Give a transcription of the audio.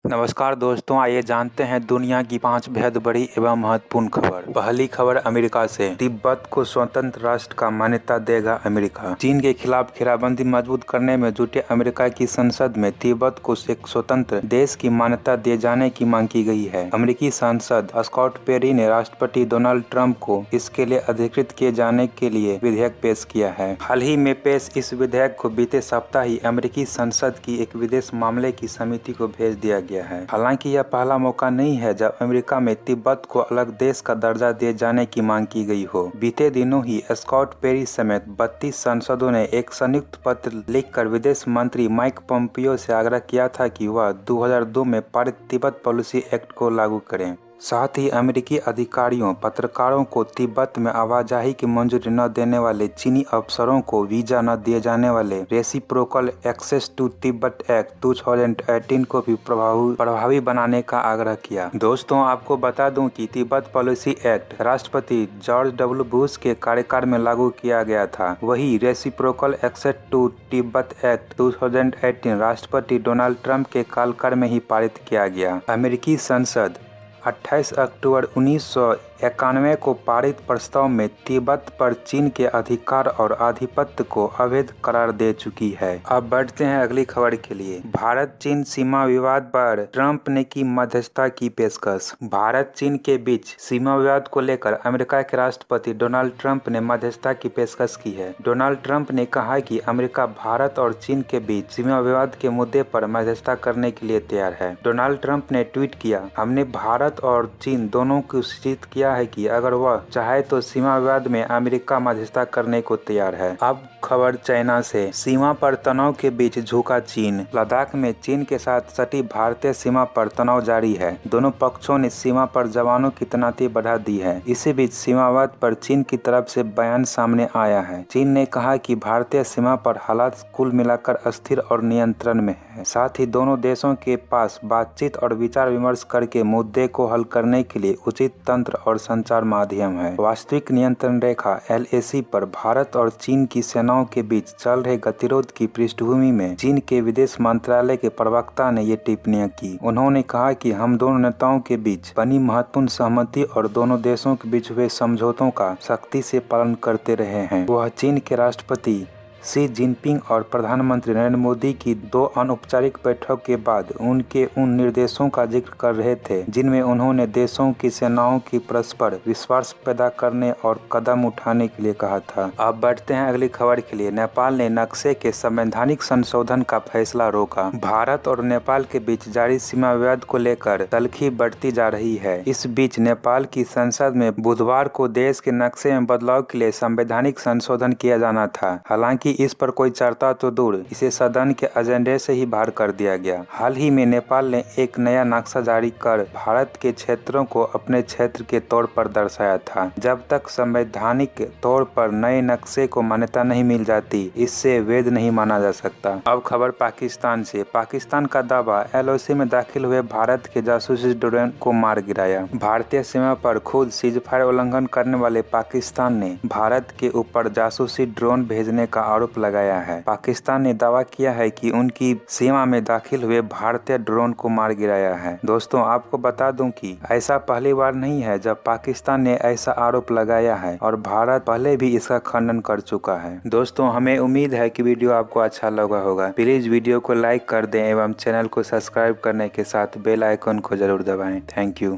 नमस्कार दोस्तों, आइए जानते हैं दुनिया की 5 बेहद बड़ी एवं महत्वपूर्ण खबर। पहली खबर अमेरिका से। तिब्बत को स्वतंत्र राष्ट्र का मान्यता देगा अमेरिका। चीन के खिलाफ घेराबंदी मजबूत करने में जुटे अमेरिका की संसद में तिब्बत को एक स्वतंत्र देश की मान्यता दिए जाने की मांग की गई है। अमेरिकी सांसद स्कॉट पेरी ने राष्ट्रपति डोनाल्ड ट्रंप को इसके लिए अधिकृत किए जाने के लिए विधेयक पेश किया है। हाल ही में पेश इस विधेयक को बीते सप्ताह ही अमेरिकी संसद की एक विदेश मामले की समिति को भेज दिया गया है। हालांकि यह पहला मौका नहीं है जब अमेरिका में तिब्बत को अलग देश का दर्जा दिए जाने की मांग की गई हो। बीते दिनों ही स्कॉट पेरी समेत 32 सांसदों ने एक संयुक्त पत्र लिखकर विदेश मंत्री माइक पोम्पियो से आग्रह किया था कि वह 2002 में पारित तिब्बत पॉलिसी एक्ट को लागू करें। साथ ही अमेरिकी अधिकारियों, पत्रकारों को तिब्बत में आवाजाही की मंजूरी न देने वाले चीनी अफसरों को वीजा न दिए जाने वाले reciprocal access to Tibet act 2018 को भी प्रभावी बनाने का आग्रह किया। दोस्तों, आपको बता दूं कि तिब्बत पॉलिसी एक्ट राष्ट्रपति जॉर्ज डब्ल्यू बुश के कार्यकाल में लागू किया गया था। वही reciprocal access to Tibet act 2018 राष्ट्रपति डोनाल्ड ट्रंप के कार्यकाल में ही पारित किया गया। अमेरिकी संसद 28 अक्टूबर 1991 को पारित प्रस्ताव में तिब्बत पर चीन के अधिकार और आधिपत्य को अवैध करार दे चुकी है। अब बढ़ते हैं अगली खबर के लिए। भारत चीन सीमा विवाद पर ट्रंप ने की मध्यस्थता की पेशकश। भारत चीन के बीच सीमा विवाद को लेकर अमेरिका के राष्ट्रपति डोनाल्ड ट्रंप ने मध्यस्थता की पेशकश की है। डोनाल्ड ट्रंप ने कहा कि अमेरिका भारत और चीन के बीच सीमा विवाद के मुद्दे पर मध्यस्थता करने के लिए तैयार है। डोनाल्ड ट्रंप ने ट्वीट किया, हमने भारत और चीन दोनों को सूचित किया है कि अगर वह चाहे तो सीमा विवाद में अमेरिका मध्यस्थता करने को तैयार है। अब खबर चाइना से। सीमा पर तनाव के बीच झुका चीन। लद्दाख में चीन के साथ सटी भारतीय सीमा पर तनाव जारी है। दोनों पक्षों ने सीमा पर जवानों की तैनाती बढ़ा दी है। इसी बीच सीमा विवाद पर चीन की तरफ से बयान सामने आया है। चीन ने कहा कि भारतीय सीमा पर हालात कुल मिलाकर अस्थिर और नियंत्रण में है। साथ ही दोनों देशों के पास बातचीत और विचार विमर्श करके मुद्दे को हल करने के लिए उचित तंत्र और संचार माध्यम है। वास्तविक नियंत्रण रेखा LAC पर भारत और चीन की सेनाओं के बीच चल रहे गतिरोध की पृष्ठभूमि में चीन के विदेश मंत्रालय के प्रवक्ता ने ये टिप्पणियां की। उन्होंने कहा कि हम दोनों नेताओं के बीच बनी महत्वपूर्ण सहमति और दोनों देशों के बीच हुए समझौतों का सख्ती से पालन करते रहे हैं। वह चीन के राष्ट्रपति शी जिनपिंग और प्रधानमंत्री नरेंद्र मोदी की 2 अनौपचारिक बैठकों के बाद उनके उन निर्देशों का जिक्र कर रहे थे जिनमें उन्होंने देशों की सेनाओं की परस्पर विश्वास पैदा करने और कदम उठाने के लिए कहा था। अब बढ़ते हैं अगली खबर के लिए। नेपाल ने नक्शे के संवैधानिक संशोधन का फैसला रोका। भारत और नेपाल के बीच जारी सीमा विवाद को लेकर तल्खी बढ़ती जा रही है। इस बीच नेपाल की संसद में बुधवार को देश के नक्शे में बदलाव के लिए संवैधानिक संशोधन किया जाना था। हालांकि इस पर कोई चर्चा तो दूर, इसे सदन के एजेंडे से ही बाहर कर दिया गया। हाल ही में नेपाल ने एक नया नक्शा जारी कर भारत के क्षेत्रों को अपने क्षेत्र के तौर पर दर्शाया था। जब तक संवैधानिक तौर पर नए नक्शे को मान्यता नहीं मिल जाती, इससे वैध नहीं माना जा सकता। अब खबर पाकिस्तान से। पाकिस्तान का दावा, LOC में दाखिल हुए भारत के जासूसी ड्रोन को मार गिराया। भारतीय सीमा पर खुद सीजफायर उल्लंघन करने वाले पाकिस्तान ने भारत के ऊपर जासूसी ड्रोन भेजने का आरोप लगाया है। पाकिस्तान ने दावा किया है कि उनकी सीमा में दाखिल हुए भारतीय ड्रोन को मार गिराया है। दोस्तों, आपको बता दूं कि ऐसा पहली बार नहीं है जब पाकिस्तान ने ऐसा आरोप लगाया है और भारत पहले भी इसका खंडन कर चुका है। दोस्तों, हमें उम्मीद है कि वीडियो आपको अच्छा लगा होगा। प्लीज वीडियो को लाइक कर दें एवं चैनल को सब्सक्राइब करने के साथ बेल आइकन को जरूर दबाएं। Thank you.